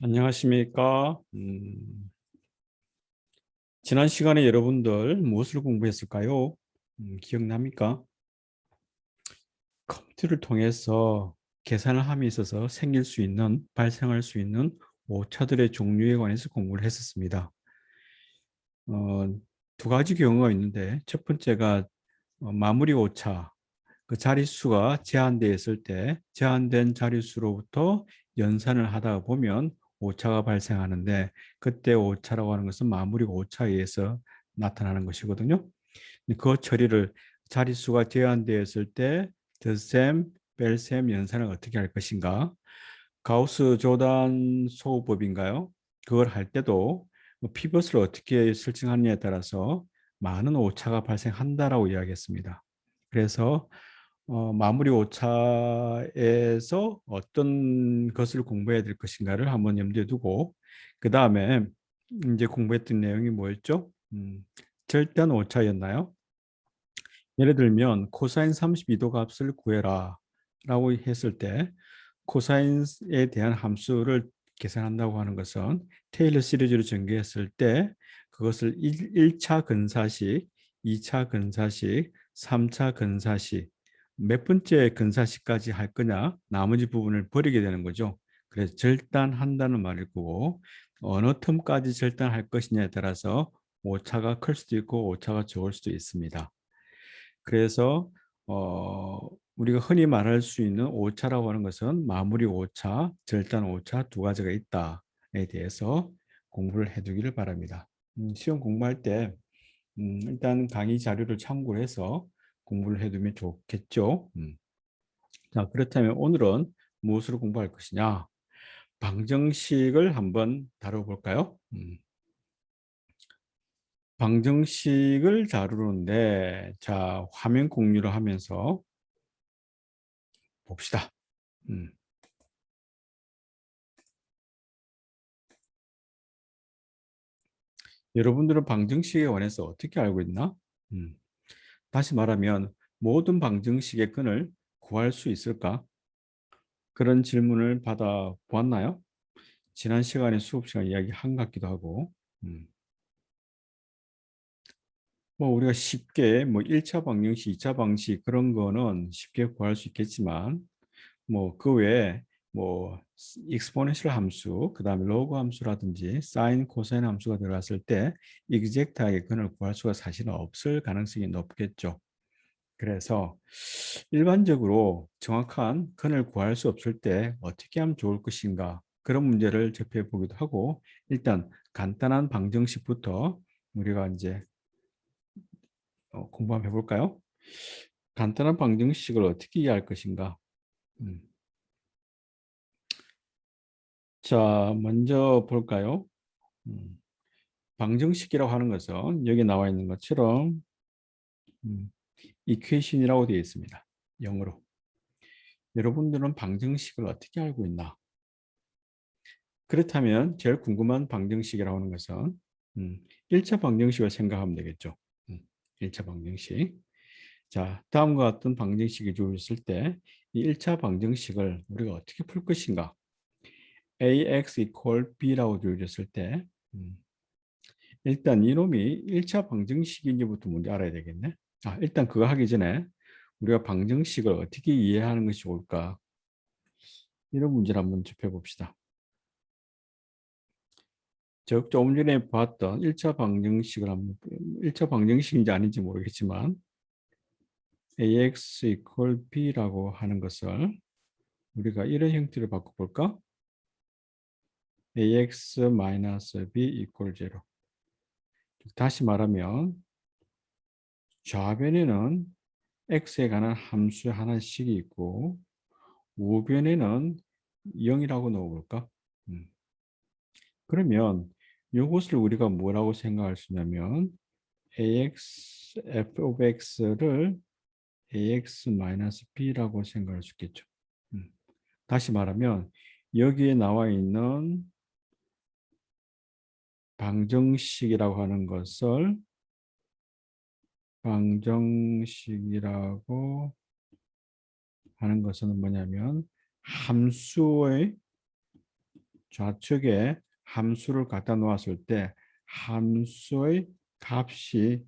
안녕하십니까? 지난 시간에 여러분들 무엇을 공부했을까요? 기억납니까? 컴퓨터를 통해서 계산을 함에 있어서 생길 수 있는, 발생할 수 있는 오차들의 종류에 관해서 공부를 했었습니다. 어, 두 가지 경우가 있는데, 첫 번째가 마무리 오차, 그 자릿수가 제한되어 있을 때 제한된 자릿수로부터 연산을 하다 보면 오차가 발생하는데, 그때 오차라고 하는 것은 마무리 오차에 의해서 나타나는 것이거든요. 그 처리를 자릿수가 제한되어 있을 때 덧셈, 뺄셈, 연산을 어떻게 할 것인가? 가우스 조단 소법인가요? 그걸 할 때도 피벗을 어떻게 설정하느냐에 따라서 많은 오차가 발생한다라고 이야기했습니다. 그래서 마무리 오차에서 어떤 것을 공부해야 될 것인가를 한번 염두에 두고, 그 다음에 이제 공부했던 내용이 뭐였죠? 절대한 오차였나요? 예를 들면 코사인 32도 값을 구해라 라고 했을 때, 코사인에 대한 함수를 계산한다고 하는 것은 테일러 시리즈로 전개했을 때 그것을 1차 근사식, 2차 근사식, 3차 근사식, 몇 번째 근사식까지 할 거냐, 나머지 부분을 버리게 되는 거죠. 그래서 절단한다는 말일 거고, 어느 텀까지 절단할 것이냐에 따라서 오차가 클 수도 있고 오차가 적을 수도 있습니다. 그래서 우리가 흔히 말할 수 있는 오차라고 하는 것은 마무리 오차, 절단 오차 두 가지가 있다에 대해서 공부를 해두기를 바랍니다. 시험 공부할 때 일단 강의 자료를 참고를 해서 공부를 해두면 좋겠죠. 자, 그렇다면 오늘은 무엇으로 공부할 것이냐? 방정식을 한번 다뤄볼까요? 방정식을 다루는데, 자, 화면 공유를 하면서 봅시다. 음. 여러분들은 방정식에 관해서 어떻게 알고 있나? 음. 다시 말하면 모든 방정식의 끈을 구할 수 있을까? 그런 질문을 받아 보았나요? 지난 시간에 수업 시간 이야기한 것 같기도 하고. 음. 뭐 우리가 쉽게 뭐 1차 방정식, 2차 방식 그런 거는 쉽게 구할 수 있겠지만, 뭐 그 외에 뭐 익스포넨셜 함수, 그다음에 로그 함수라든지 사인, 코사인 함수가 들어갔을 때 익젝트하게 그걸 구할 수가 사실은 없을 가능성이 높겠죠. 그래서 일반적으로 정확한 근을 구할 수 없을 때 어떻게 하면 좋을 것인가, 그런 문제를 접해 보기도 하고, 일단 간단한 방정식부터 우리가 이제 공부 한번 해볼까요? 간단한 방정식을 어떻게 이해할 것인가? 음. 자, 먼저 볼까요? 음. 방정식이라고 하는 것은 여기 나와 있는 것처럼 이퀘이션이라고 되어 있습니다. 영어로. 여러분들은 방정식을 어떻게 알고 있나? 그렇다면 제일 궁금한 방정식이라고 하는 것은 1차 방정식을 생각하면 되겠죠. 1차 방정식. 자, 다음과 같은 방정식이 주어졌을 때 이 1차 방정식을 우리가 어떻게 풀 것인가? ax equal b라고 주어졌을 때 일단 이놈이 1차 방정식인지부터 먼저 알아야 되겠네. 일단 그거 하기 전에 우리가 방정식을 어떻게 이해하는 것이 좋을까? 이런 문제를 한번 짚어봅시다. 조금 전에 봤던 1차 방정식을 한번, 1차 방정식인지 아닌지 모르겠지만 ax equal b라고 하는 것을 우리가 이런 형태로 바꿔볼까? ax minus b equal 0. 다시 말하면 좌변에는 x에 관한 함수 하나씩이 있고 우변에는 0이라고 넣어볼까? 음. 그러면 이것을 우리가 뭐라고 생각할 수 있냐면 ax, f of x를 ax-b라고 생각할 수 있겠죠. 다시 말하면 여기에 나와 있는 방정식이라고 하는 것을 방정식이라고 하는 것은 뭐냐면 함수의 좌측에 함수를 갖다 놓았을 때 함수의 값이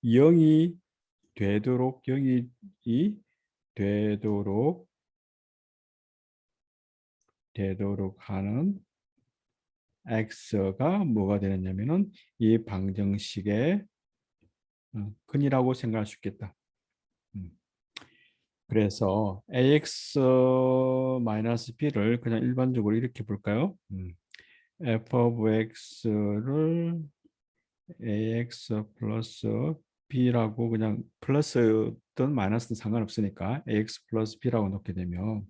0이 되도록 되도록 하는 x가 뭐가 되느냐면은 이 방정식의 근이라고 생각할 수 있겠다. 그래서 ax-b를 그냥 일반적으로 이렇게 볼까요? f of x를 ax 플러스 b라고 그냥 플러스든 마이너스든 상관없으니까 ax 플러스 b라고 놓게 되면,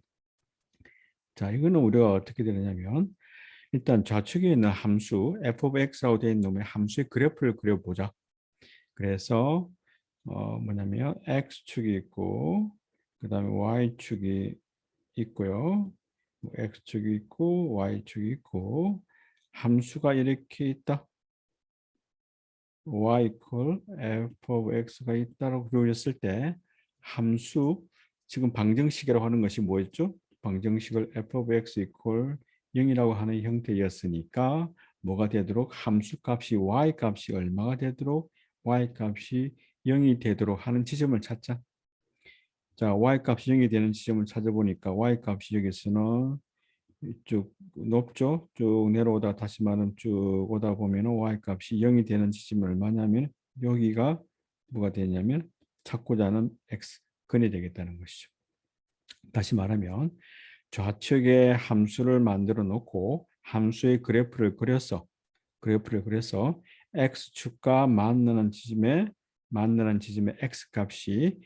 자, 이거는 우리가 어떻게 되느냐면 일단 좌측에 있는 함수 f of x라고 되어 있는 놈의 함수의 그래프를 그려보자. 그래서 뭐냐면 x축이 있고 그 다음에 y축이 있고요. x축이 있고 y축이 있고 함수가 이렇게 있다. y equal f of x가 있다고 그려졌을 때 함수, 지금 방정식이라고 하는 것이 뭐였죠? 방정식을 f of x equal 0이라고 하는 형태였으니까 뭐가 되도록 함수 값이 y 값이 얼마가 되도록 y 값이 0이 되도록 하는 지점을 찾자. 자, y 값이 0이 되는 지점을 찾아보니까 y 값이 여기서는 쭉 높죠. 쭉 내려오다 다시 말하면 쭉 오다 보면은 y 값이 0이 되는 지점이 얼마냐면 여기가 뭐가 되냐면 찾고자 하는 x 근이 되겠다는 것이죠. 다시 말하면 좌측에 함수를 만들어 놓고 함수의 그래프를 그려서 x축과 만나는 지점의 x 값이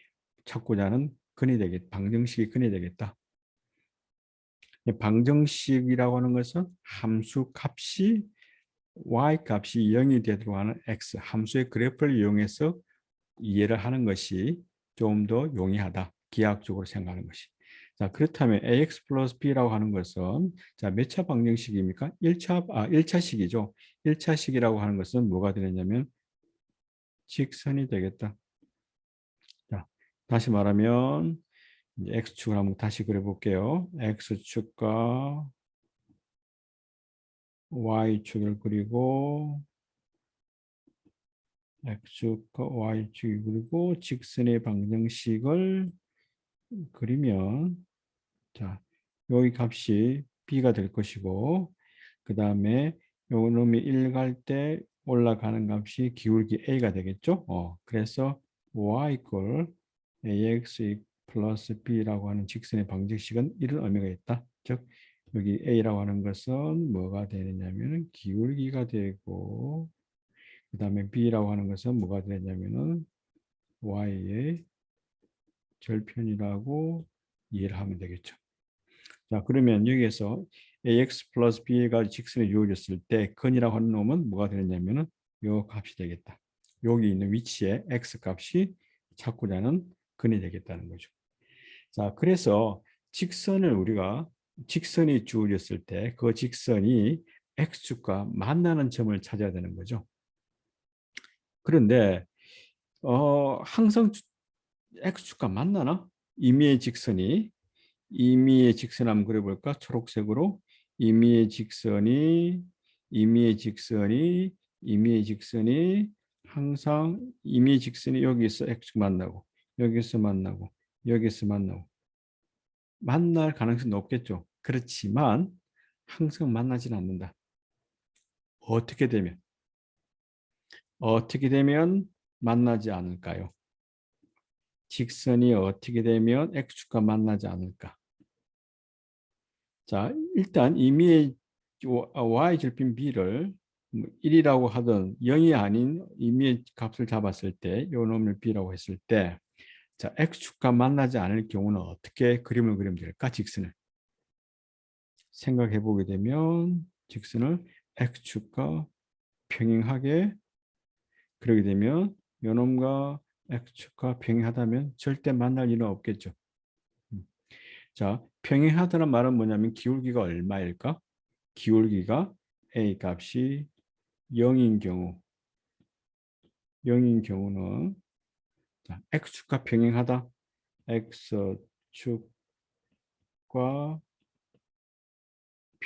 찾고자 하는 방정식이 근이 되겠다. 방정식이라고 하는 것은 함수 값이 y 값이 0이 되도록 하는 x 함수의 그래프를 이용해서 이해를 하는 것이 좀 더 용이하다. 기하학적으로 생각하는 것이. 자, 그렇다면 ax 플러스 b라고 하는 것은 자, 몇 차 방정식입니까? 1차식이죠. 1차식이라고 하는 것은 뭐가 되느냐면 직선이 되겠다. 자, 다시 말하면 x축을 한번 다시 그려볼게요. x축과 y축을 그리고 x축과 y축이 그리고 직선의 방정식을 그리면, 자, 여기 값이 b가 될 것이고 그 다음에 요 놈이 1 갈 때 올라가는 값이 기울기 a가 되겠죠. 그래서 y equal ax 플러스 b라고 하는 직선의 방정식은 이런 의미가 있다. 즉 여기 a라고 하는 것은 뭐가 되느냐면 기울기가 되고 그 다음에 b라고 하는 것은 뭐가 되냐면은 y의 절편이라고 이해를 하면 되겠죠. 자, 그러면 여기에서 ax 플러스 b가 직선에 이루어졌을 때 근이라고 하는 놈은 뭐가 되느냐면은 요 값이 되겠다. 여기 있는 위치에 x 값이 찾고자 하는 근이 되겠다는 거죠. 자, 그래서 직선이 주어졌을 때 그 직선이 x축과 만나는 점을 찾아야 되는 거죠. 그런데 항상 x축과 만나나? 임의의 직선 한번 그려볼까? 초록색으로 임의의 직선이 임의의 직선이 임의의 직선이 항상 임의의 직선이 여기서 x축 만나고 여기서 만나고 여기서 만나고 만날 가능성이 높겠죠. 그렇지만 항상 만나지는 않는다. 어떻게 되면 만나지 않을까요? 직선이 어떻게 되면 x축과 만나지 않을까? 자, 일단 임의의 y 절편 b를 1이라고 하든 0이 아닌 임의의 값을 잡았을 때 요 놈을 b라고 했을 때, 자, x축과 만나지 않을 경우는 어떻게 그림을 그리면 될까? 직선을 생각해 보게 되면 직선을 x축과 평행하게 그러게 되면 요 놈과 x축과 평행하다면 절대 만날 일은 없겠죠. 자, 평행하다는 말은 뭐냐면 기울기가 얼마일까? 기울기가 a 값이 0인 경우는 자, x축과 평행하다. x축과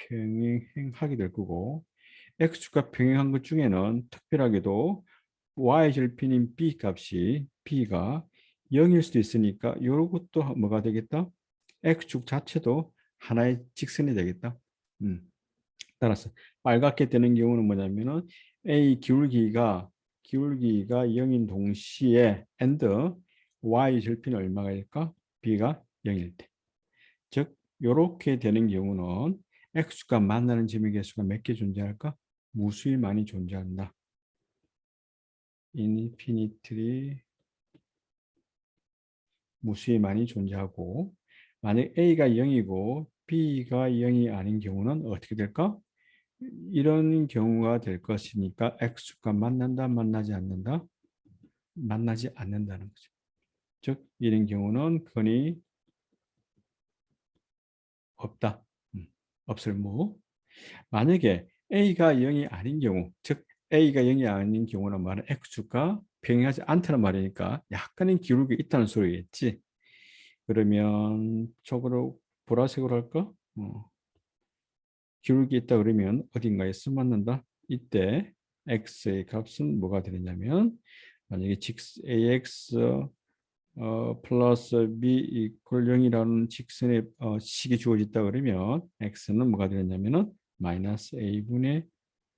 평행하게 될 거고 x축과 평행한 것 중에는 특별하게도 y 절편인 b 값이 b가 0일 수도 있으니까 이것도 뭐가 되겠다? x축 자체도 하나의 직선이 되겠다. 따라서 빨갛게 되는 경우는 뭐냐면은 a 기울기가 0인 동시에 and y 절편이 얼마가 될까? b가 0일 때. 즉 이렇게 되는 경우는 x축과 만나는 점의 개수가 몇 개 존재할까? 무수히 많이 존재한다. 인피니트리 무수히 많이 존재하고 만약 a가 0이고 b가 0이 아닌 경우는 어떻게 될까? 이런 경우가 될 것이니까 x축과 만난다, 만나지 않는다? 만나지 않는다는 거죠. 즉 이런 경우는 근이 없다. 없을 무. 만약에 a가 0이 아닌 경우, 즉 a가 0이 아닌 경우는 말은 x축과 평행하지 않다는 말이니까 약간의 기울기 있다는 소리겠지. 그러면 저거로 보라색으로 할까? 기울기 있다 그러면 어딘가에 맞는다. 이때 x의 값은 뭐가 되느냐면 만약에 ax 플러스 b 이퀄 0이라는 직선의 식이 주어졌다 그러면 x는 뭐가 되느냐면은 마이너스 a분의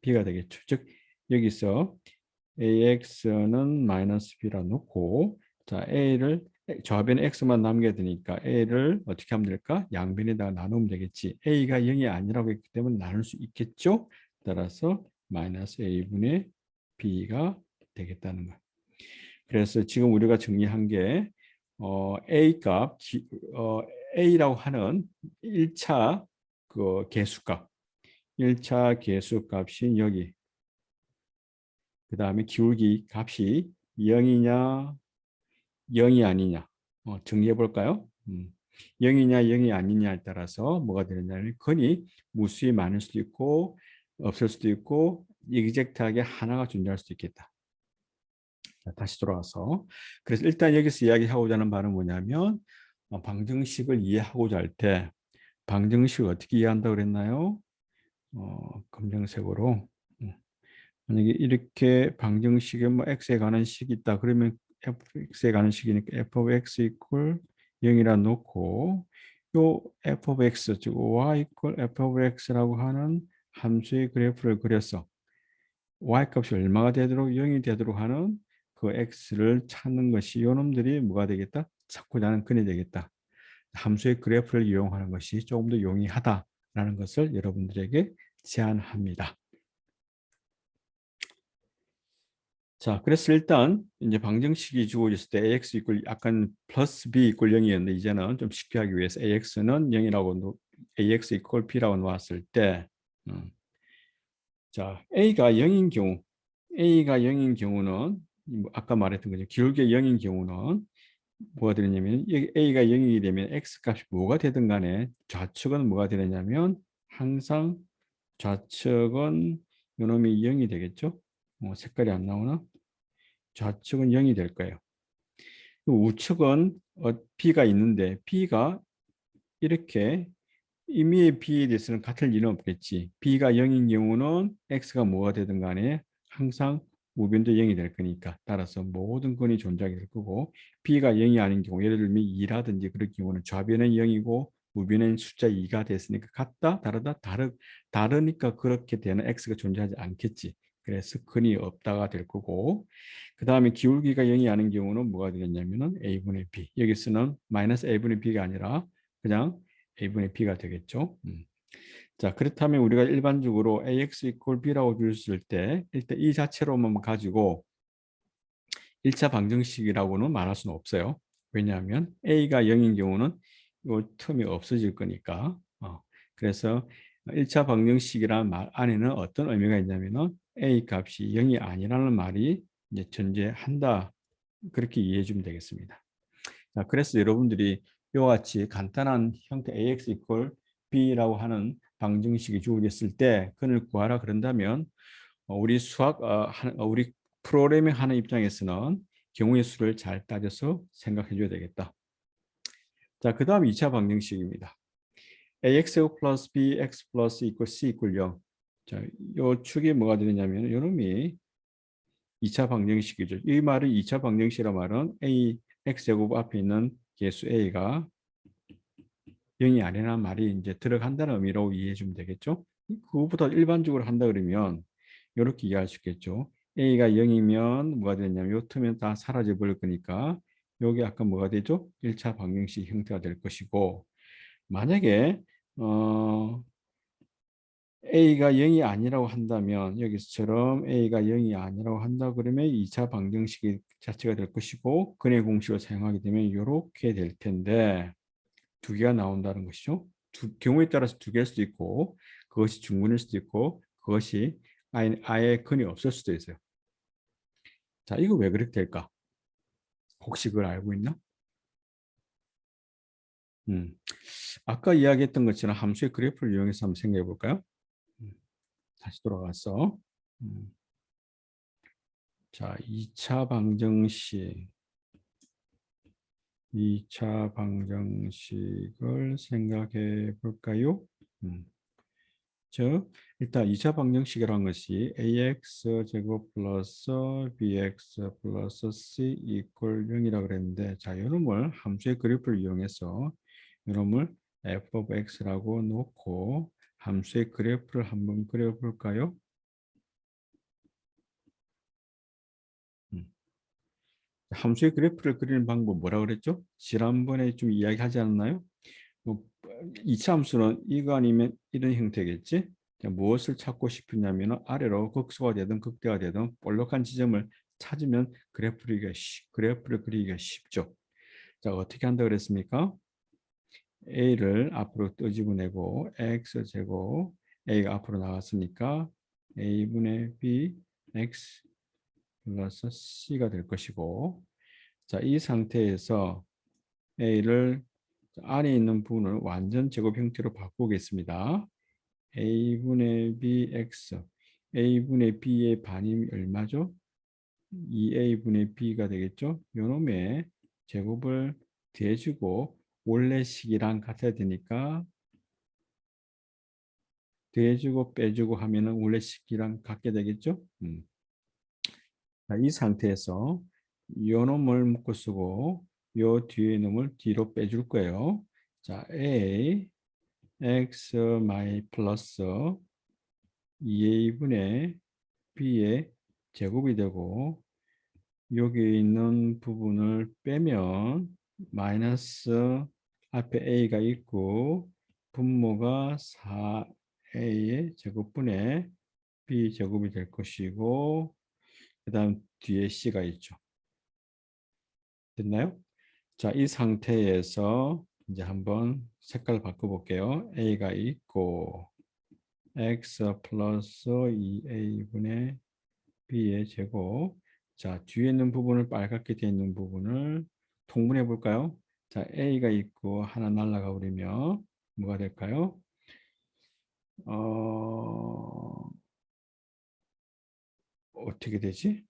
b가 되겠죠. 즉 여기서 ax는 마이너스 b라 놓고 자 a를 좌변에 x만 남겨야 되니까 a를 어떻게 하면 될까? 양변에다가 나누면 되겠지. a가 0이 아니라고 했기 때문에 나눌 수 있겠죠. 따라서 마이너스 a분의 b가 되겠다는 거야. 그래서 지금 우리가 정리한 게 a 값 a라고 하는 1차 그 개수값 1차 개수값이 여기 그 다음에 기울기 값이 0이냐 0이 아니냐 정리해 볼까요? 0이냐 0이 아니냐에 따라서 뭐가 되느냐면 근이 무수히 많을 수도 있고 없을 수도 있고 익젝트하게 하나가 존재할 수도 있겠다. 자, 다시 돌아와서 그래서 일단 여기서 이야기하고자 하는 바는 뭐냐면 방정식을 이해하고자 할 때 방정식을 어떻게 이해한다고 그랬나요? 검정색으로 만약에 이렇게 방정식에 뭐 x에 관한 식이 있다 그러면 fx에 관한 식이니까 f of x equal 0이라 놓고 요 f of x 즉 y equal f of x라고 하는 함수의 그래프를 그려서 y 값이 얼마가 되도록 0이 되도록 하는 그 x를 찾는 것이 요 놈들이 뭐가 되겠다? 찾고자 하는 근이 되겠다. 함수의 그래프를 이용하는 것이 조금 더 용이하다라는 것을 여러분들에게 제안합니다. 자, 그래서 일단 이제 방정식이 주어졌을 때 ax 이퀄 약간 플러스 b 이퀄 0이었는데 이제는 좀 쉽게 하기 위해서 ax는 0이라고 ax 이퀄 b라고 놓았을 때 자, a가 0인 경우 a가 0인 경우는 아까 말했던 거죠. 기울기 0인 경우는 뭐가 되느냐면 a가 0이게 되면 x 값이 뭐가 되든 간에 좌측은 뭐가 되느냐면 항상 좌측은 요놈이 0이 되겠죠. 색깔이 안 나오나? 좌측은 0이 될 거예요. 우측은 b가 있는데 b가 이렇게 임의의 b에 대해서는 같을 리는 없겠지. b가 0인 경우는 x가 뭐가 되든 간에 항상 우변도 0이 될 거니까 따라서 모든 근이 존재하게 될 거고 b가 0이 아닌 경우 예를 들면 2라든지 그럴 경우는 좌변은 0이고 우변은 숫자 2가 됐으니까 같다 다르다 다르니까 그렇게 되는 x가 존재하지 않겠지. 그래서 근이 없다가 될 거고 그 다음에 기울기가 0이 아닌 경우는 뭐가 되겠냐면은 a분의 b 여기서는 마이너스 a분의 b가 아니라 그냥 a분의 b가 되겠죠. 자, 그렇다면 우리가 일반적으로 ax equal b라고 줬을 때 일단 이 자체로만 가지고 1차 방정식이라고는 말할 수는 없어요. 왜냐하면 a가 0인 경우는 이 텀이 없어질 거니까. 그래서 1차 방정식이라는 말 안에는 어떤 의미가 있냐면은 a 값이 0이 아니라는 말이 이제 존재한다. 그렇게 이해해 주면 되겠습니다. 자, 그래서 여러분들이 이와 같이 간단한 형태 ax equal b라고 하는 방정식이 주어졌을 때 그를 구하라 그런다면 우리 우리 프로그래밍 하는 입장에서는 경우의 수를 잘 따져서 생각해 줘야 되겠다. 자, 그 다음 2차 방정식입니다. ax 플러스 bx 플러스 이퀄 c 이퀄 0. 자, 요 축이 뭐가 되느냐면 요놈이 2차 방정식이죠. 이 말은 2차 방정식이란 말은 a x제곱 앞에 있는 개수 a가 0이 아니라는 말이 이제 들어간다는 의미로 이해해 주면 되겠죠. 그것보다 일반적으로 한다 그러면 이렇게 이해할 수 있겠죠. a가 0이면 뭐가 되냐면 요 틈은 다 사라져 버릴 거니까 여기 아까 뭐가 되죠? 1차 방정식 형태가 될 것이고 만약에 어 a가 0이 아니라고 한다면 여기서처럼 a가 0이 아니라고 한다 그러면 2차 방정식 자체가 될 것이고 근의 공식을 사용하게 되면 이렇게 될 텐데 두 개가 나온다는 것이죠. 경우에 따라서 두 개일 수도 있고 그것이 중근일 수도 있고 그것이 아예 근이 없을 수도 있어요. 자, 이거 왜 그렇게 될까? 혹시 그걸 알고 있나? 음, 아까 이야기했던 것처럼 함수의 그래프를 이용해서 한번 생각해 볼까요? 음, 다시 돌아가서 음, 자, 2차 방정식을 생각해 볼까요? 음. 즉 일단 2차 방정식이라는 것이 ax 제곱 플러스 bx 플러스 c 이퀄 0이라고 그랬는데 자 이놈을 함수의 그래프를 이용해서 이놈을 f of x라고 놓고 함수의 그래프를 한번 그려볼까요? 음. 함수의 그래프를 그리는 방법 뭐라 그랬죠? 지난번에 좀 이야기하지 않았나요? 뭐, 2차 함수는 이거 아니면 이런 형태겠지? 자, 무엇을 찾고 싶으냐면 아래로 극소가 되든 극대가 되든 볼록한 지점을 찾으면 그래프를 그리기가 쉽죠. 자, 어떻게 한다 그랬습니까? a를 앞으로 끄집어내고 x제곱 a가 앞으로 나왔으니까 a분의 b x 플러스 c가 될 것이고 자, 이 상태에서 a를 안에 있는 부분을 완전 제곱 형태로 바꾸겠습니다. a분의 bx a분의 b의 반이 얼마죠? 2a분의 b가 되겠죠? 요놈의 제곱을 대주고 원래 식이랑 같아야 되니까 대주고 빼주고 하면은 원래 식이랑 같게 되겠죠? 자, 이 상태에서 요 놈을 묶어 쓰고 요 뒤에 놈을 뒤로 빼줄 거예요. 자, a x 마이 플러스 2a분의 b의 제곱이 되고 여기 있는 부분을 빼면 마이너스 앞에 a가 있고 분모가 4a의 제곱분의 b 제곱이 될 것이고 그 다음 뒤에 c가 있죠. 됐나요? 자, 이 상태에서 이제 한번 색깔 바꿔볼게요. a가 있고 x 플러스 2a분의 b의 제곱. 자, 뒤에 있는 부분을 빨갛게 되어 있는 부분을 통분해 볼까요? 자, a가 있고 하나 날라가 버리면 뭐가 될까요? 어, 어떻게 되지?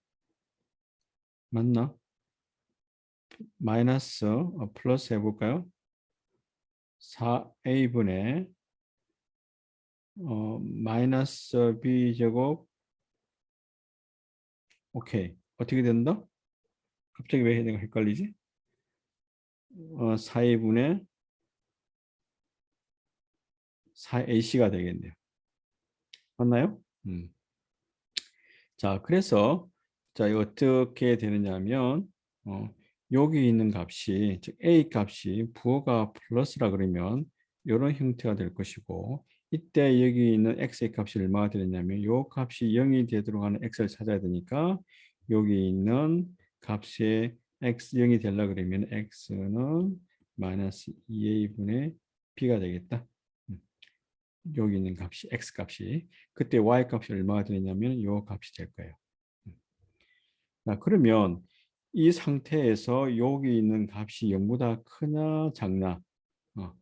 맞나? 마이너스 플러스 해볼까요? 4a분의 마이너스 b제곱. 오케이. 어떻게 된다? 갑자기 왜 내가 헷갈리지? 4a분의 4ac가 되겠네요. 맞나요? 자, 그래서 자, 이거 어떻게 되느냐면 여기 있는 값이 즉 a 값이 부호가 플러스라 그러면 이런 형태가 될 것이고 이때 여기 있는 x의 값이 얼마가 되느냐면 이 값이 0이 되도록 하는 x를 찾아야 되니까 여기 있는 값의 x 0이 되려 그러면 x는 마이너스 2a분의 b가 되겠다. 여기 있는 값이 x 값이 그때 y 값이 얼마가 되냐면 이 값이 될 거예요. 자, 그러면 이 상태에서 여기 있는 값이 0보다 크냐 작냐? 어,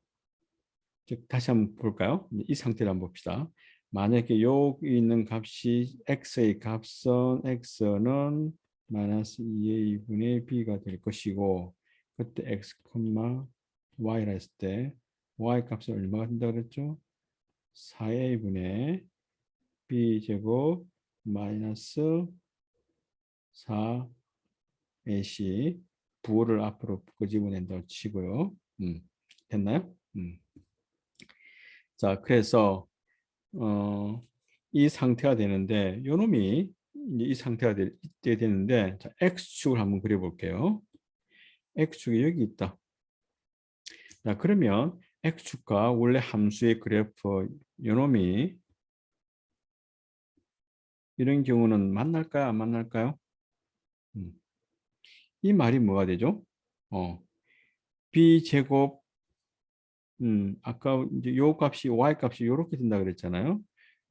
즉 다시 한번 볼까요? 이 상태를 한번 봅시다. 만약에 여기 있는 값이 x의 값은 x는 마이너스 2a분의 b가 될 것이고 그때 x, y라 했을 때 y 값이 얼마가 된다 그랬죠? 4a분의 b제곱 마이너스 4ac 부호를 앞으로 끄집어낸다고 치고요. 됐나요? 자, 그래서 이 상태가 되는데 요 놈이 이제 이 상태가 때 되는데 자, x축을 한번 그려볼게요. x축이 여기 있다. 자, 그러면 x축과 원래 함수의 그래프 요 놈이 이런 경우는 만날까요? 안 만날까요? 이 말이 뭐가 되죠? b제곱 아까 이제 요 값이 y 값이 요렇게 된다 그랬잖아요.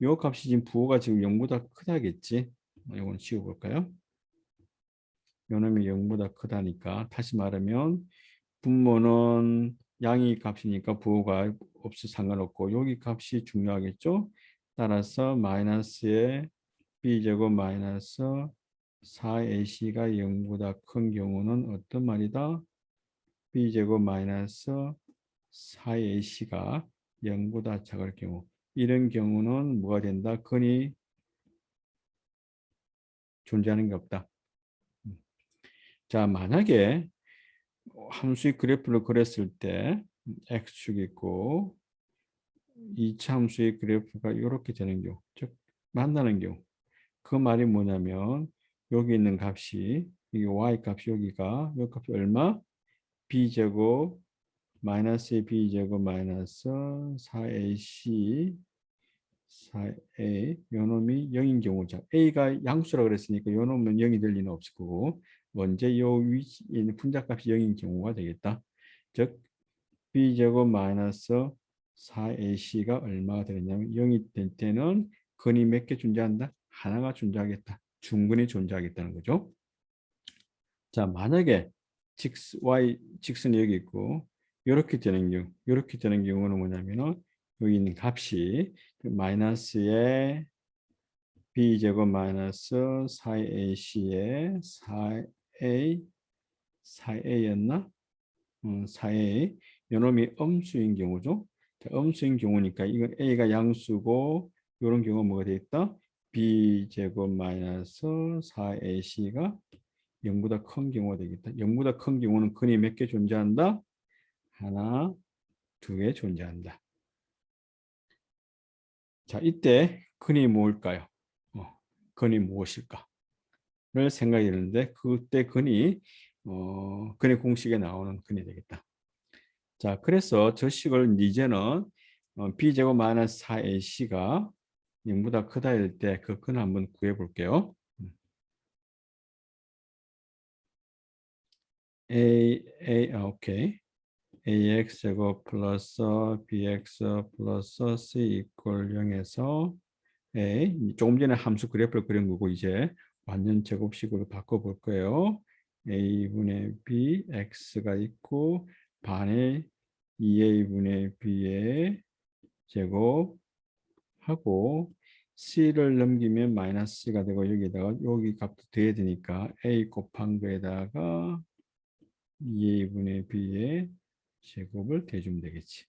요 값이 지금 부호가 지금 0보다 크다겠지. 이건 지워 볼까요? 요 놈이 0보다 크다니까 다시 말하면 분모는 양의 값이니까 부호가 없어 상관없고 여기 값이 중요하겠죠. 따라서 마이너스의 b제곱 마이너스 4ac가 0보다 큰 경우는 어떤 말이다? b제곱 마이너스 4ac가 0보다 작을 경우 이런 경우는 뭐가 된다? 근이 존재하는 게 없다. 자, 만약에 함수의 그래프를 그렸을 때 x축이 있고 2차 함수의 그래프가 이렇게 되는 경우, 즉 만나는 경우 그 말이 뭐냐면 여기 있는 값이 이 y 값이 여기가 이 값이 얼마? b제곱 마이너스 b제곱 마이너스 4ac 4a 요 놈이 0인 경우죠. a가 양수라 그랬으니까 요 놈은 0이 될 리는 없을 거고 먼저 요 위치에 있는 분자값이 0인 경우가 되겠다. 즉 b제곱 마이너스 4ac가 얼마가 되겠냐면 0이 될 때는 근이 몇 개 존재한다? 하나가 존재하겠다. 중근이 존재하겠다는 거죠. 자, 만약에 y 직선이 여기 있고 이렇게 되는 경우, 이렇게 되는 경우는 뭐냐면은 여기 있는 값이 마이너스의 b제곱 마이너스 4ac의 4a였나? 4a 요놈이 엄수인 경우죠. 자, 엄수인 경우니까 이건 a가 양수고 이런 경우 뭐가 되겠다? b제곱 마이너스 4ac가 0보다 큰 경우가 되겠다. 0보다 큰 경우는 근이 몇 개 존재한다? 하나, 두 개 존재한다. 자, 이때 근이 뭘까요? 근이 무엇일까? 를 생각이 드는데 그때 근이 근의 공식에 나오는 근이 되겠다. 자, 그래서 저 식을 이제는 b제곱 마이너스 4ac가 0보다 크다 할 때 그 근 한번 구해 볼게요. 오케이. ax 제곱 플러스 bx 플러스 c 이퀄 0에서 a 조금 전에 함수 그래프를 그린 거고 이제 완전 제곱식으로 바꿔볼 거예요. a분의 b x가 있고 반의 2a분의 b의 제곱 하고 c를 넘기면 마이너스 c가 되고 여기다가 여기 값도 돼야 되니까 a 곱한 거에다가 2a분의 b의 제곱을 대주면 되겠지.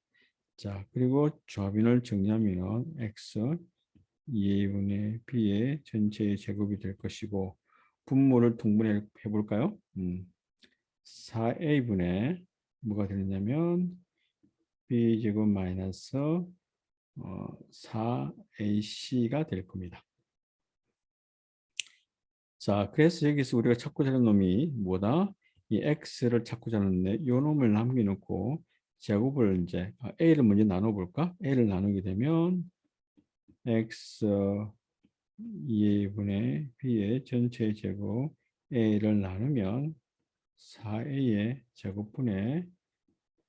자, 그리고 조합인을 정리하면 x 2a분의 b의 전체의 제곱이 될 것이고 분모를 통분해 볼까요? 4a분의 뭐가 되느냐면 b제곱 마이너스 4ac가 될 겁니다. 자, 그래서 여기서 우리가 찾고 자는 놈이 뭐다? 이 x를 찾고 자는데 이 놈을 남겨놓고 제곱을 이제 a를 먼저 나눠볼까? a를 나누게 되면 x 2a분의 b의 전체 제곱 a를 나누면 4a의 제곱분의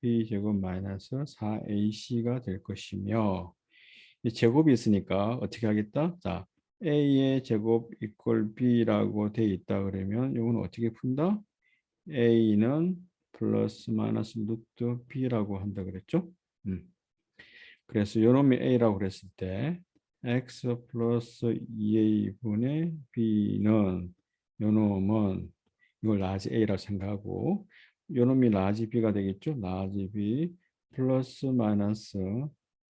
b제곱 마이너스 4ac가 될 것이며 이 제곱이 있으니까 어떻게 하겠다? 자, a의 제곱 이퀄 b라고 돼 있다 그러면 이건 어떻게 푼다? a는 플러스 마이너스 루트 b라고 한다 그랬죠? 그래서 요놈이 a라고 그랬을 때 x 플러스 2a분의 b는 요놈은 이걸 라지 a라고 생각하고 요놈이 라지 b가 되겠죠? 라지 b 플러스 마이너스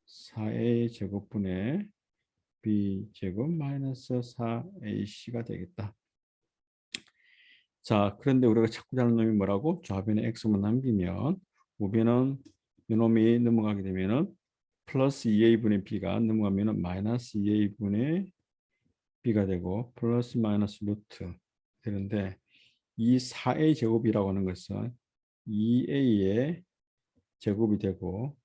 4a 제곱분의 b 제곱 마이너스 4ac가 되겠다. 자, 그런데 우리가 찾고 자는 놈이 뭐라고? 좌변에 x만 남기면 우변은 이놈이 넘어가게 되면은 플러스 2a분의 b가 넘어가면은 마이너스 2a분의 b가 되고 플러스 마이너스 루트 되는데 이 4a 제곱이라고 하는 것은 2a의 제곱이 되고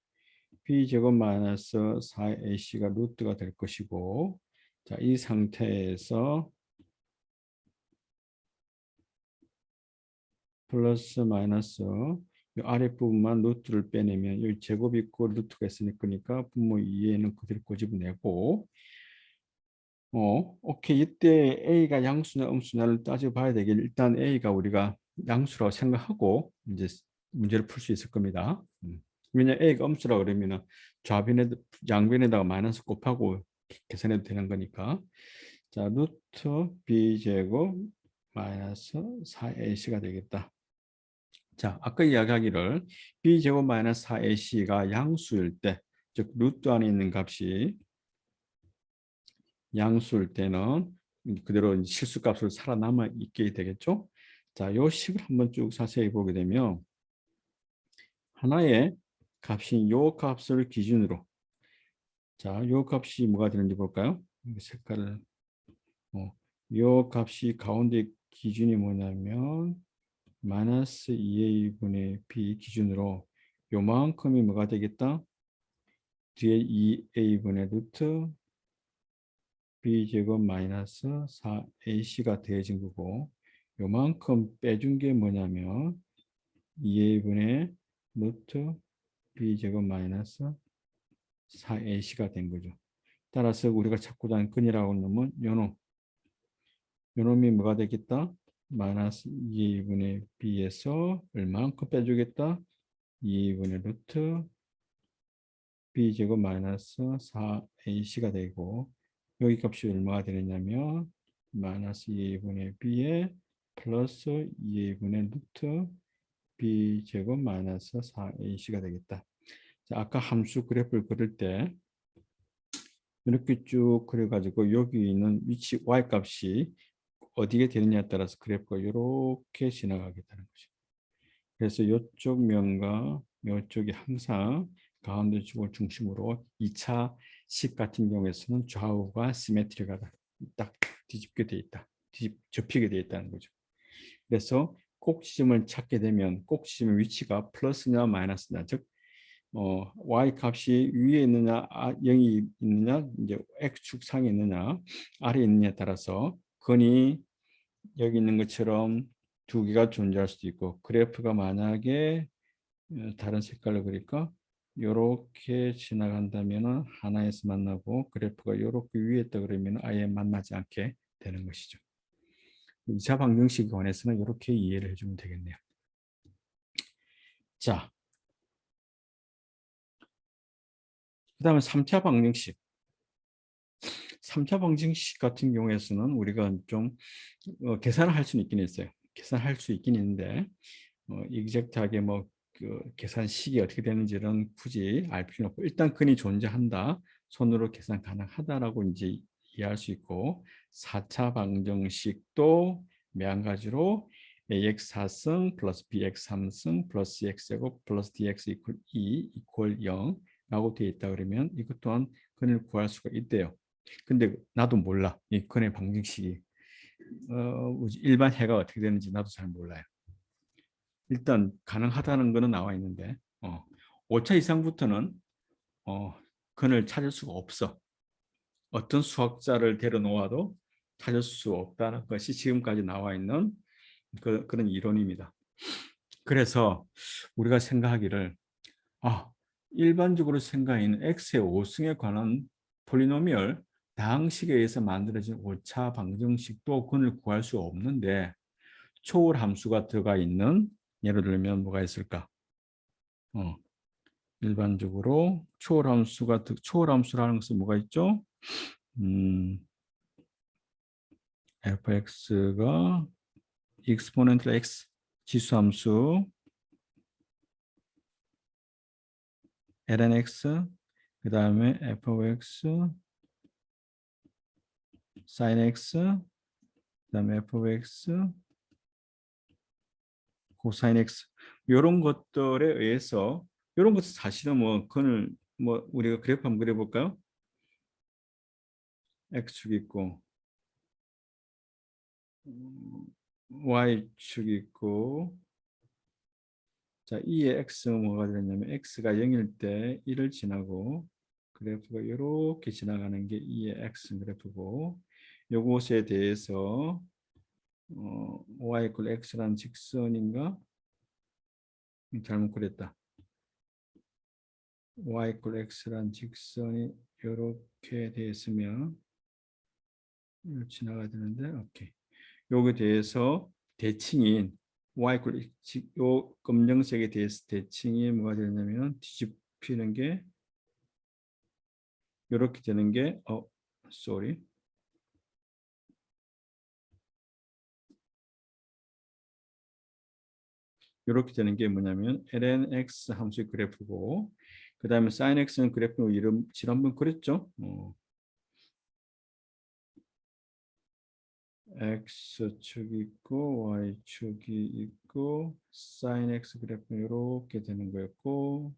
b 제곱 마이너스 4ac가 루트가 될 것이고 자, 이 상태에서 플러스 마이너스 이 아랫부분만 루트를 빼내면 여기 제곱이 있고 루트가 있으니까 분모 2에는 그대로 꼬집어내고 오케이. 이때 A가 양수냐 음수냐를 따져봐야 되겠. 일단 A가 우리가 양수라고 생각하고 이제 문제를 풀 수 있을 겁니다. 왜냐 A가 음수라고 그러면은 좌변에 양변에다가 마이너스 곱하고 계산해도 되는 거니까. 자, 루트 B 제곱 마이너스 4AC가 되겠다. 자, 아까 이야기하기를 B 제곱 마이너스 4AC가 양수일 때, 즉 루트 안에 있는 값이 양수일 때는 그대로 실수값으로 살아남아 있게 되겠죠. 자, 요 식을 한번 쭉 자세히 보게 되면 하나의 값인 요 값을 기준으로 자, 요 값이 뭐가 되는지 볼까요? 색깔을 요 값이 가운데 기준이 뭐냐면 마이너스 2a분의 b 기준으로 요만큼이 뭐가 되겠다? 뒤에 2a분의 루트 b제곱 마이너스 4ac가 되어진 거고 요만큼 빼준 게 뭐냐면 2a분의 루트 b제곱 마이너스 4ac가 된 거죠. 따라서 우리가 찾고자 하는 근이라고 하면 요놈이 뭐가 되겠다? 마이너스 2a분의 b에서 얼마만큼 빼주겠다? 2a분의 루트 b제곱 마이너스 4ac가 되고 여기 값이 얼마가 되느냐면 마이너스 2a분의 b에 플러스 2a분의 루트 b제곱 마이너스 4ac가 되겠다. 자, 아까 함수 그래프를 그릴 때 이렇게 쭉 그려가지고 여기 있는 위치 y값이 어디에 되느냐에 따라서 그래프가 이렇게 지나가게 되는 거죠. 그래서 이쪽 면과 이쪽이 항상 가운데 쪽을 중심으로 2차 식 같은 경우에서는 좌우가 시메트리가 딱 뒤집게 돼 있다. 접히게 돼 있다는 거죠. 그래서 꼭지점을 찾게 되면 꼭지점의 위치가 플러스냐 마이너스냐 즉 y 값이 위에 있느냐 0이 있느냐 이제 x축 상에 있느냐 아래에 있느냐에 따라서 근이 여기 있는 것처럼 두 개가 존재할 수도 있고 그래프가 만약에 다른 색깔로 그릴까? 이렇게 지나간다면 하나에서 만나고 그래프가 이렇게 위에 있다 그러면 아예 만나지 않게 되는 것이죠. 2차 방정식에 관해서는 이렇게 이해를 해주면 되겠네요. 자, 그 다음에 3차 방정식. 3차 방정식 같은 경우에서는 우리가 좀 계산을 할 수는 있긴 있어요. 계산할 수 있긴 있는데 익젝트하게 그 계산식이 어떻게 되는지는 굳이 알 필요는 없고 일단 근이 존재한다. 손으로 계산 가능하다라고 이제 이해할 수 있고 4차 방정식도 매한가지로 ax 4승 플러스 bx 3승 플러스 x제곱 플러스 dx 이퀄 2 이퀄 0라고 되어 있다 그러면 이것 또한 근을 구할 수가 있대요. 근데 나도 몰라. 이 근의 방정식이 일반 해가 어떻게 되는지 나도 잘 몰라요. 일단 가능하다는 거는 나와 있는데 5차 이상부터는 근을 찾을 수가 없어. 어떤 수학자를 데려 놓아도 찾을 수 없다는 것이 지금까지 나와 있는 그런 이론입니다. 그래서 우리가 생각하기를 일반적으로 생각하는 x의 5승에 관한 폴리노미얼 다항식에 의해서 만들어진 5차 방정식도 근을 구할 수 없는데 초월 함수가 들어가 있는 예를 들면 뭐가 있을까? 일반적으로 초월함수라는 것은 뭐가 있죠? fx가 exponential x 지수함수 ln x, 그 다음에 f of x, sin x, 그 다음에 f of x, 코사인 x. 이런 것들에 의해서 이런 것은 사실은 뭐 그걸 뭐 우리가 그래프 한번 그려볼까요? x축 있고 y축 있고, 자, 이의 x가 뭐가 되냐면 x가 0일 때 1을 지나고 그래프가 이렇게 지나가는 게 이의 x 그래프고, 요것에 대해서 y = x라는 직선인가? 잘못 그렸다. y = x라는 직선이 이렇게 돼 있으면 이걸 지나가야 되는데, 오케이. 요거에 대해서 대칭인 y 요 검정색에 대해서 대칭이 뭐가 되냐면 뒤집히는 게 이렇게 되는 게 sorry. 이렇게 되는 게 뭐냐면 ln x 함수의 그래프고, 그 다음에 sin x는 그래프 이름 지난번 그랬죠. x축이 있고 y축이 있고 sin x 그래프는 이렇게 되는 거였고,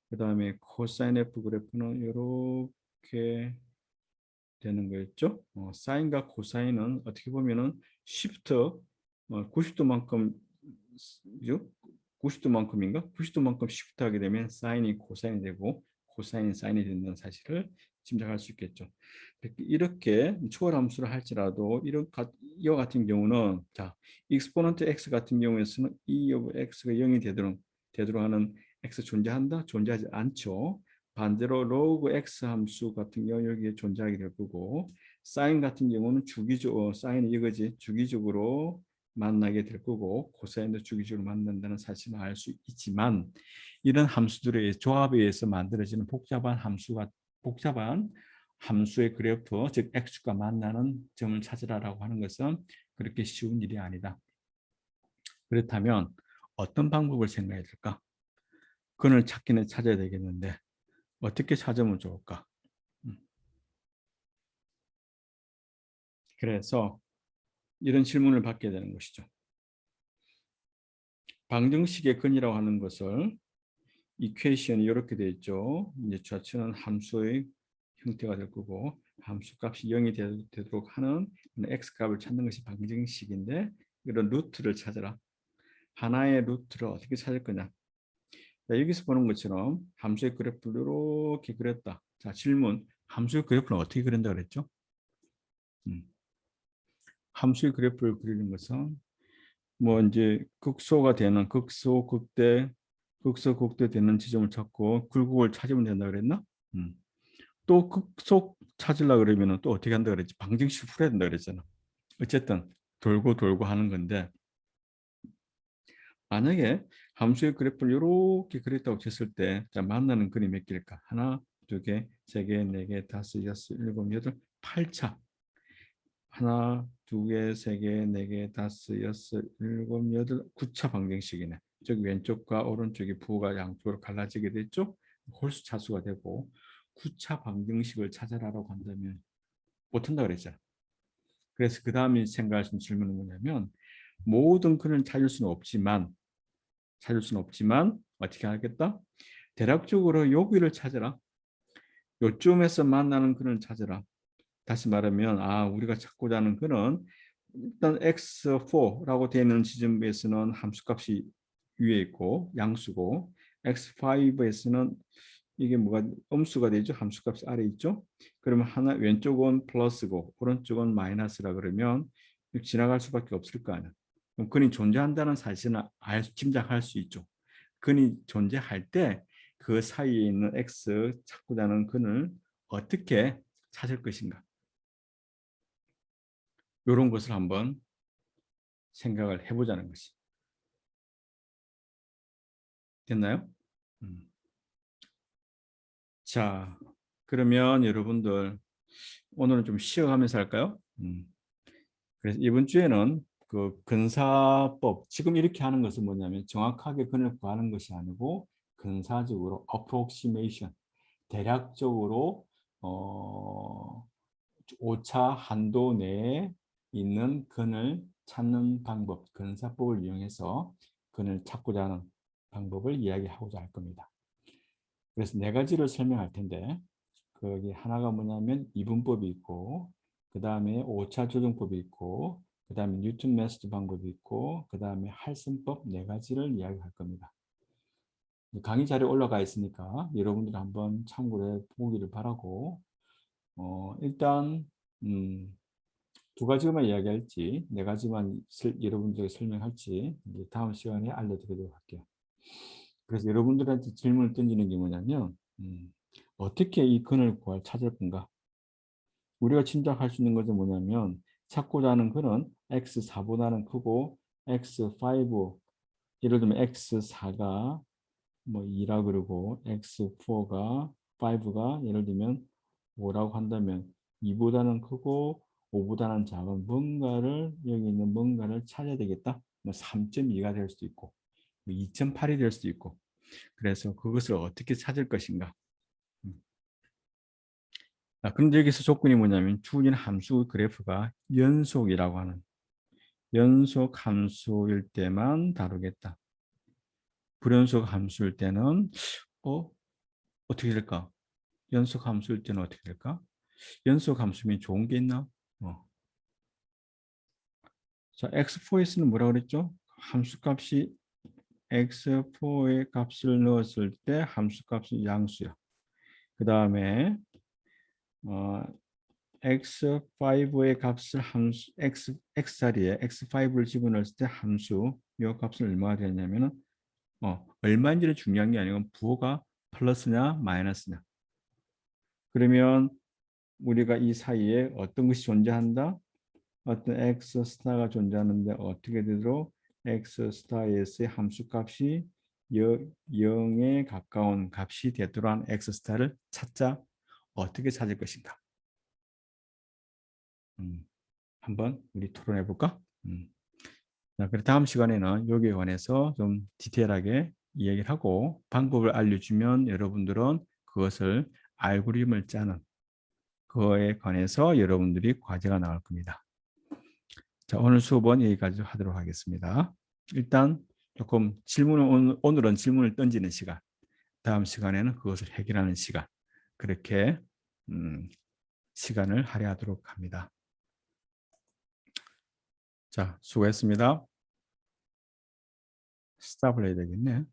그 다음에 코사인 f 그래프는 이렇게 되는 거였죠. 사인과 코사인은 어떻게 보면은 시프트 90도만큼 90도만큼인가? 90도만큼 시프트 하게 되면 사인이 코사인이 되고 코사인이 사인이 된다는 사실을 짐작할 수 있겠죠. 이렇게 초월 함수를 할지라도 이와 같은 경우는, 자, 익스포넌트 x 같은 경우에서는 e of x가 0이 되도록 하는 x 존재한다? 존재하지 않죠. 반대로 로그 x 함수 같은 경우 여기에 존재하게 될 거고, 사인 같은 경우는 사인이 이거지, 주기적으로 만나게 될 거고, 코사인도 주기적으로 만난다는 사실을 알 수 있지만, 이런 함수들의 조합에 의해서 만들어지는 복잡한 함수의 그래프, 즉 x축과 만나는 점을 찾으라고 하는 것은 그렇게 쉬운 일이 아니다. 그렇다면 어떤 방법을 생각해야 될까? 그걸 찾기는 찾아야 되겠는데 어떻게 찾으면 좋을까? 그래서 이런 질문을 받게 되는 것이죠. 방정식의 근이라고 하는 것을 이퀘이션이 이렇게 되어 있죠. 이제 좌측은 함수의 형태가 될 거고, 함수 값이 0이 되도록 하는 x 값을 찾는 것이 방정식인데, 이런 루트를 찾아라. 하나의 루트를 어떻게 찾을 거냐? 자, 여기서 보는 것처럼 함수의 그래프를 이렇게 그렸다. 자, 질문. 함수의 그래프는 어떻게 그린다 그랬죠? 함수의 그래프를 그리는 것은 뭐 이제 극소 극대 되는 지점을 찾고 굴곡을 찾으면 된다 그랬나? 또 극속 찾으려 그러면 또 어떻게 한다 그랬지? 방정식 풀어야 된다 그랬잖아. 어쨌든 돌고 돌고 하는 건데, 만약에 함수의 그래프를 이렇게 그렸다고 쳤을 때, 자, 만나는 근이 몇 개일까? 하나, 두 개, 세 개, 네 개, 다섯, 여섯, 일곱, 여덟, 8차. 하나, 두 개, 세 개, 네 개, 다섯, 여섯, 일곱, 여덟, 9차 방정식이네. 즉 왼쪽과 오른쪽이 부호가 양쪽으로 갈라지게 됐죠. 홀수 차수가 되고, 9차 방정식을 찾아라라고 한다면 못한다 그랬잖아. 그래서 그 다음에 생각하신 질문은 뭐냐면, 모든 근을 찾을 수는 없지만 어떻게 하겠다? 대략적으로 여기를 찾아라. 요점에서 만나는 근을 찾아라. 다시 말하면 우리가 찾고자 하는 근은 일단 x4라고 되는 지점에서는 함수값이 위에 있고 양수고, x5에서는 이게 뭐가 음수가 되죠. 함수값이 아래 있죠. 그러면 하나 왼쪽은 플러스고 오른쪽은 마이너스라 그러면 지나갈 수밖에 없을 거 아니야. 그럼 근이 존재한다는 사실은 짐작할 수 있죠. 근이 존재할 때 그 사이에 있는 x 찾고자 하는 근을 어떻게 찾을 것인가. 이런 것을 한번 생각을 해보자는 것이. 됐나요? 자, 그러면 여러분들 오늘은 좀 쉬어가면서 할까요? 그래서 이번 주에는 그 근사법, 지금 이렇게 하는 것은 뭐냐면 정확하게 근을 구하는 것이 아니고 근사적으로 approximation, 대략적으로 오차 한도 내에 있는 근을 찾는 방법, 근사법을 이용해서 근을 찾고자 하는 방법을 이야기하고자 할 겁니다. 그래서 네 가지를 설명할 텐데 거기 하나가 뭐냐면 이분법이 있고, 그 다음에 오차 조정법이 있고, 그 다음에 뉴턴 메소드 방법이 있고, 그 다음에 할슨법 네 가지를 이야기할 겁니다. 강의 자료에 올라가 있으니까 여러분들 한번 참고해 보기를 바라고, 일단 두 가지만 이야기할지 네 가지만 여러분들에게 설명할지 이제 다음 시간에 알려드리도록 할게요. 그래서 여러분들한테 질문을 던지는 게 뭐냐면 어떻게 이 근을 찾을 건가? 우리가 짐작할 수 있는 것은 뭐냐면 찾고자 하는 근은 x4보다는 크고 x5, 예를 들면 x4가 뭐 2라 그러고 x4가 5가 예를 들면 5라고 한다면 2보다는 크고 5보다는 작은 뭔가를 여기 있는 뭔가를 찾아야 되겠다. 뭐 3.2가 될 수도 있고 2.8이 될 수도 있고, 그래서 그것을 어떻게 찾을 것인가. 그런데 여기서 조건이 뭐냐면 주어진 함수 그래프가 연속이라고 하는 연속 함수일 때만 다루겠다. 불연속 함수일 때는 어떻게 될까? 연속 함수일 때는 어떻게 될까? 연속 함수면 좋은 게 있나? 자, x4에서는 뭐라 그랬죠? 함수값이 x4의 값을 넣었을 때 함수값이 양수야. 그 다음에 x5의 값을 함수 x 자리에 x5를 집어넣었을 때 함수 이 값은 얼마가 되냐면은 얼마인지는 중요한 게 아니고 부호가 플러스냐 마이너스냐. 그러면 우리가 이 사이에 어떤 것이 존재한다? 어떤 x 스타가 존재하는데 어떻게 되도록 x 스타에서의 함수 값이 0에 가까운 값이 되도록 한 x 스타를 찾자. 어떻게 찾을 것인가? 한번 우리 토론해 볼까? 자, 그럼 다음 시간에는 여기에 관해서 좀 디테일하게 이야기를 하고 방법을 알려주면 여러분들은 그것을 알고리즘을 짜는 그거에 관해서 여러분들이 과제가 나올 겁니다. 자, 오늘 수업은 여기까지 하도록 하겠습니다. 일단 조금 오늘은 질문을 던지는 시간, 다음 시간에는 그것을 해결하는 시간, 그렇게 시간을 할애하도록 합니다. 자, 수고했습니다. 스탑을 해야 되겠네.